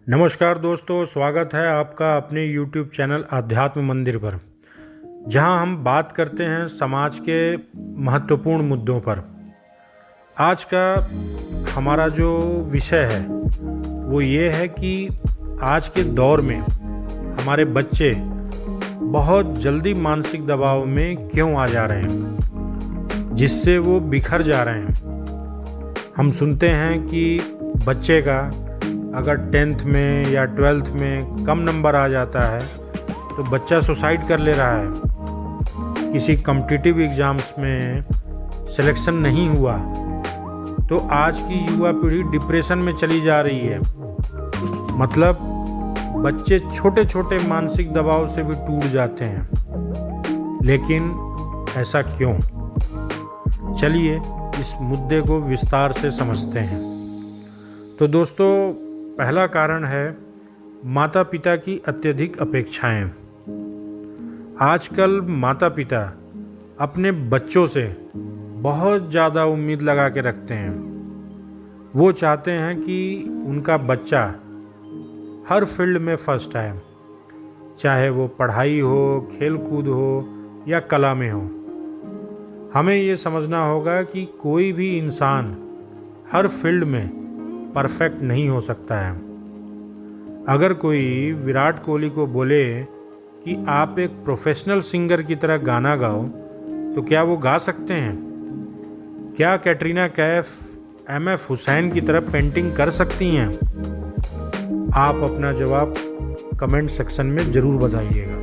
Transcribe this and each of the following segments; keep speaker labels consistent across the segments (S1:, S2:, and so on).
S1: नमस्कार दोस्तों, स्वागत है आपका अपने YouTube चैनल आध्यात्म मंदिर पर, जहां हम बात करते हैं समाज के महत्वपूर्ण मुद्दों पर। आज का हमारा जो विषय है वो ये है कि आज के दौर में हमारे बच्चे बहुत जल्दी मानसिक दबाव में क्यों आ जा रहे हैं, जिससे वो बिखर जा रहे हैं। हम सुनते हैं कि बच्चे का अगर 10th में या 12th में कम नंबर आ जाता है तो बच्चा सुसाइड कर ले रहा है। किसी कॉम्पिटिटिव एग्ज़ाम्स में सिलेक्शन नहीं हुआ तो आज की युवा पीढ़ी डिप्रेशन में चली जा रही है। मतलब बच्चे छोटे छोटे मानसिक दबाव से भी टूट जाते हैं। लेकिन ऐसा क्यों? चलिए इस मुद्दे को विस्तार से समझते हैं। तो दोस्तों, पहला कारण है माता पिता की अत्यधिक अपेक्षाएं। आजकल माता पिता अपने बच्चों से बहुत ज़्यादा उम्मीद लगा के रखते हैं। वो चाहते हैं कि उनका बच्चा हर फील्ड में फर्स्ट आए, चाहे वो पढ़ाई हो, खेल कूद हो या कला में हो। हमें ये समझना होगा कि कोई भी इंसान हर फील्ड में परफेक्ट नहीं हो सकता है। अगर कोई विराट कोहली को बोले कि आप एक प्रोफेशनल सिंगर की तरह गाना गाओ, तो क्या वो गा सकते हैं? क्या कैटरीना कैफ एमएफ हुसैन की तरह पेंटिंग कर सकती हैं? आप अपना जवाब कमेंट सेक्शन में ज़रूर बताइएगा।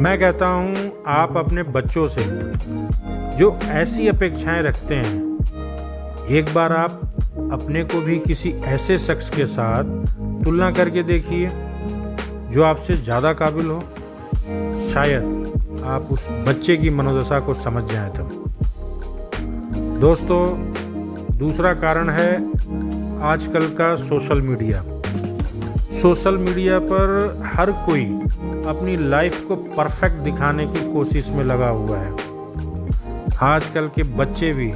S1: मैं कहता हूँ, आप अपने बच्चों से जो ऐसी अपेक्षाएं रखते हैं, एक बार आप अपने को भी किसी ऐसे शख्स के साथ तुलना करके देखिए जो आपसे ज़्यादा काबिल हो। शायद आप उस बच्चे की मनोदशा को समझ जाएं तब। दोस्तों, दूसरा कारण है आजकल का सोशल मीडिया। सोशल मीडिया पर हर कोई अपनी लाइफ को परफेक्ट दिखाने की कोशिश में लगा हुआ है। आजकल के बच्चे भी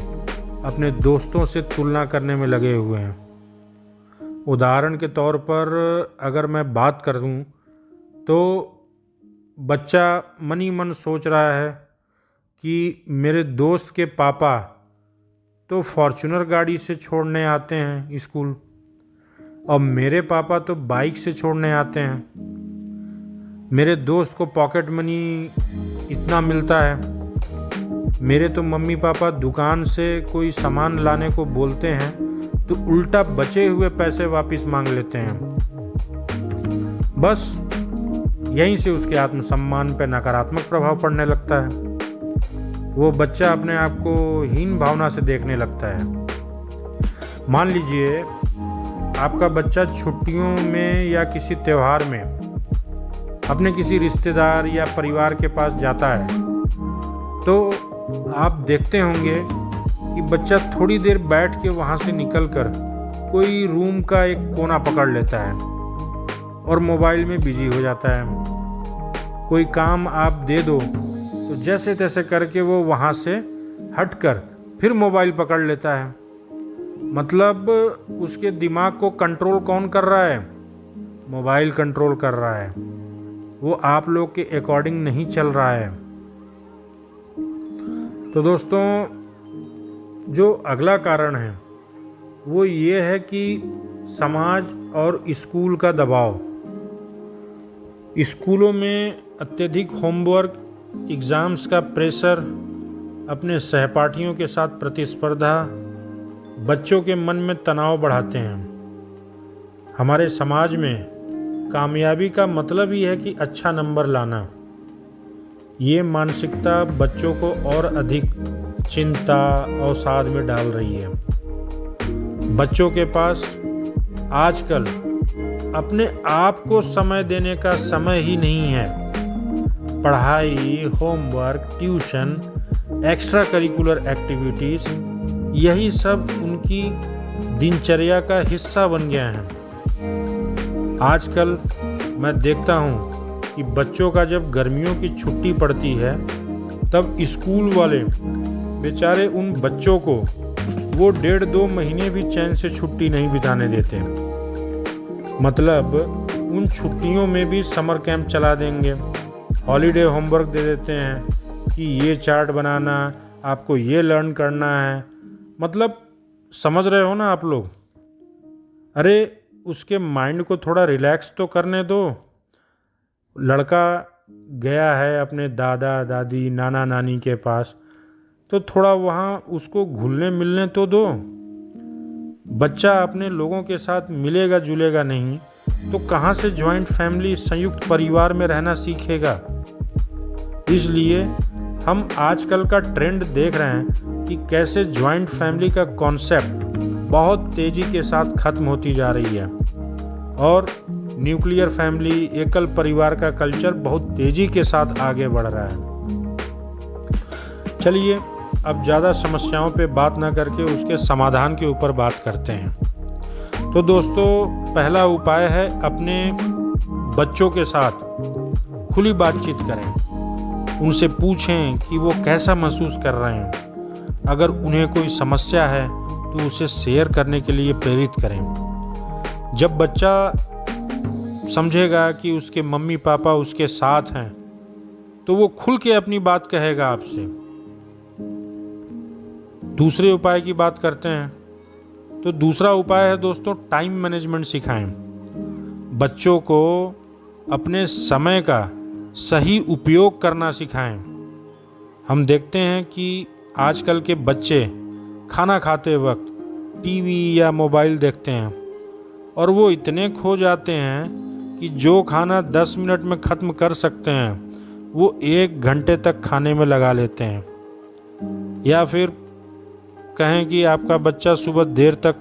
S1: अपने दोस्तों से तुलना करने में लगे हुए हैं। उदाहरण के तौर पर अगर मैं बात करूं तो बच्चा मन ही मन सोच रहा है कि मेरे दोस्त के पापा तो फॉर्च्यूनर गाड़ी से छोड़ने आते हैं स्कूल, और मेरे पापा तो बाइक से छोड़ने आते हैं। मेरे दोस्त को पॉकेट मनी इतना मिलता है। मेरे तो मम्मी पापा दुकान से कोई सामान लाने को बोलते हैं तो उल्टा बचे हुए पैसे वापस मांग लेते हैं। बस यहीं से उसके आत्मसम्मान पर नकारात्मक प्रभाव पड़ने लगता है। वो बच्चा अपने आप को हीन भावना से देखने लगता है। मान लीजिए आपका बच्चा छुट्टियों में या किसी त्योहार में अपने किसी रिश्तेदार या परिवार के पास जाता है, तो आप देखते होंगे कि बच्चा थोड़ी देर बैठ के वहाँ से निकलकर कोई रूम का एक कोना पकड़ लेता है और मोबाइल में बिजी हो जाता है। कोई काम आप दे दो तो जैसे तैसे करके वो वहाँ से हटकर फिर मोबाइल पकड़ लेता है। मतलब उसके दिमाग को कंट्रोल कौन कर रहा है? मोबाइल कंट्रोल कर रहा है। वो आप लोग के अकॉर्डिंग नहीं चल रहा है। तो दोस्तों, जो अगला कारण है वो ये है कि समाज और स्कूल का दबाव। स्कूलों में अत्यधिक होमवर्क, एग्ज़ाम्स का प्रेशर, अपने सहपाठियों के साथ प्रतिस्पर्धा बच्चों के मन में तनाव बढ़ाते हैं। हमारे समाज में कामयाबी का मतलब ही है कि अच्छा नंबर लाना। ये मानसिकता बच्चों को और अधिक चिंता और अवसाद में डाल रही है। बच्चों के पास आजकल अपने आप को समय देने का समय ही नहीं है। पढ़ाई, homework, tuition, extra curricular activities, यही सब उनकी दिनचर्या का हिस्सा बन गया है। आजकल मैं देखता हूँ कि बच्चों का जब गर्मियों की छुट्टी पड़ती है तब स्कूल वाले बेचारे उन बच्चों को वो 1.5-2 महीने भी चैन से छुट्टी नहीं बिताने देते। मतलब उन छुट्टियों में भी समर कैंप चला देंगे, हॉलीडे होमवर्क दे देते हैं कि ये चार्ट बनाना, आपको ये लर्न करना है। मतलब समझ रहे हो ना आप लोग? अरे उसके माइंड को थोड़ा रिलैक्स तो करने दो। लड़का गया है अपने दादा दादी नाना नानी के पास, तो थोड़ा वहाँ उसको घुलने मिलने तो दो। बच्चा अपने लोगों के साथ मिलेगा जुलेगा नहीं तो कहाँ से जॉइंट फैमिली, संयुक्त परिवार में रहना सीखेगा। इसलिए हम आजकल का ट्रेंड देख रहे हैं कि कैसे जॉइंट फैमिली का कॉन्सेप्ट बहुत तेज़ी के साथ खत्म होती जा रही है और न्यूक्लियर फैमिली, एकल परिवार का कल्चर बहुत तेज़ी के साथ आगे बढ़ रहा है। चलिए अब ज़्यादा समस्याओं पे बात ना करके उसके समाधान के ऊपर बात करते हैं। तो दोस्तों, पहला उपाय है अपने बच्चों के साथ खुली बातचीत करें। उनसे पूछें कि वो कैसा महसूस कर रहे हैं। अगर उन्हें कोई समस्या है तो उसे शेयर करने के लिए प्रेरित करें। जब बच्चा समझेगा कि उसके मम्मी पापा उसके साथ हैं तो वो खुल के अपनी बात कहेगा आपसे। दूसरे उपाय की बात करते हैं। तो दूसरा उपाय है दोस्तों, टाइम मैनेजमेंट सिखाएं। बच्चों को अपने समय का सही उपयोग करना सिखाएं। हम देखते हैं कि आजकल के बच्चे खाना खाते वक्त टीवी या मोबाइल देखते हैं और वो इतने खो जाते हैं कि जो खाना 10 मिनट में ख़त्म कर सकते हैं वो 1 घंटे तक खाने में लगा लेते हैं। या फिर कहें कि आपका बच्चा सुबह देर तक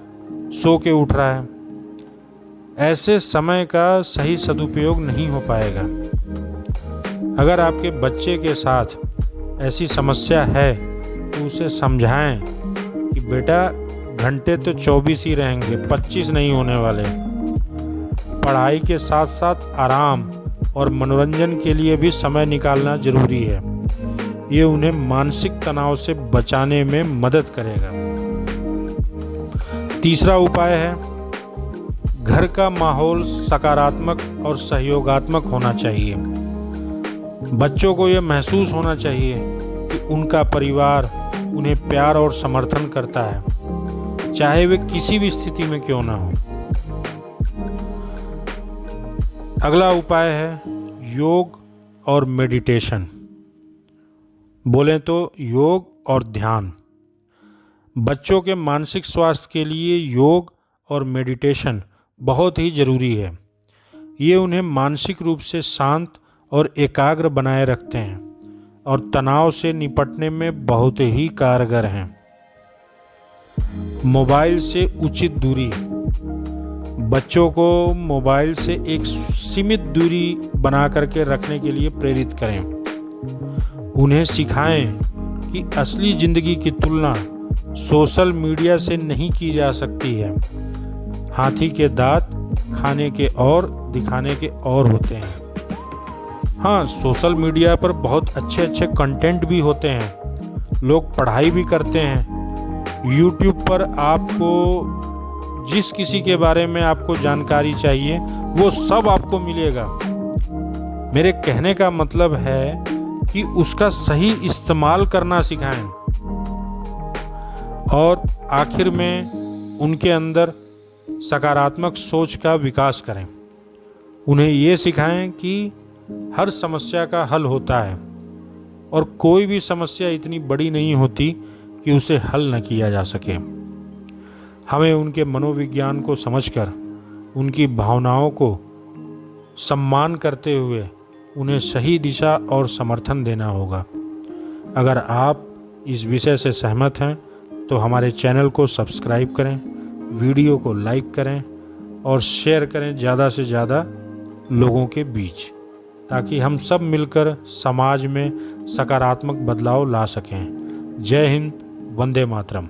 S1: सो के उठ रहा है। ऐसे समय का सही सदुपयोग नहीं हो पाएगा। अगर आपके बच्चे के साथ ऐसी समस्या है तो उसे समझाएं कि बेटा घंटे तो 24 ही रहेंगे, 25 नहीं होने वाले। पढ़ाई के साथ साथ आराम और मनोरंजन के लिए भी समय निकालना जरूरी है। ये उन्हें मानसिक तनाव से बचाने में मदद करेगा। तीसरा उपाय है, घर का माहौल सकारात्मक और सहयोगात्मक होना चाहिए। बच्चों को यह महसूस होना चाहिए कि उनका परिवार उन्हें प्यार और समर्थन करता है, चाहे वे किसी भी स्थिति में क्यों ना हो। अगला उपाय है योग और मेडिटेशन। बोलें तो योग और ध्यान। बच्चों के मानसिक स्वास्थ्य के लिए योग और मेडिटेशन बहुत ही ज़रूरी है। ये उन्हें मानसिक रूप से शांत और एकाग्र बनाए रखते हैं और तनाव से निपटने में बहुत ही कारगर हैं। मोबाइल से उचित दूरी। बच्चों को मोबाइल से एक सीमित दूरी बना करके रखने के लिए प्रेरित करें। उन्हें सिखाएं कि असली ज़िंदगी की तुलना सोशल मीडिया से नहीं की जा सकती है। हाथी के दांत खाने के और दिखाने के और होते हैं। हाँ, सोशल मीडिया पर बहुत अच्छे अच्छे कंटेंट भी होते हैं, लोग पढ़ाई भी करते हैं। यूट्यूब पर आपको जिस किसी के बारे में आपको जानकारी चाहिए वो सब आपको मिलेगा। मेरे कहने का मतलब है कि उसका सही इस्तेमाल करना सिखाएं और आखिर में उनके अंदर सकारात्मक सोच का विकास करें। उन्हें ये सिखाएं कि हर समस्या का हल होता है और कोई भी समस्या इतनी बड़ी नहीं होती कि उसे हल न किया जा सके। हमें उनके मनोविज्ञान को समझकर उनकी भावनाओं को सम्मान करते हुए उन्हें सही दिशा और समर्थन देना होगा। अगर आप इस विषय से सहमत हैं तो हमारे चैनल को सब्सक्राइब करें, वीडियो को लाइक करें और शेयर करें ज़्यादा से ज़्यादा लोगों के बीच, ताकि हम सब मिलकर समाज में सकारात्मक बदलाव ला सकें। जय हिंद, वंदे मातरम।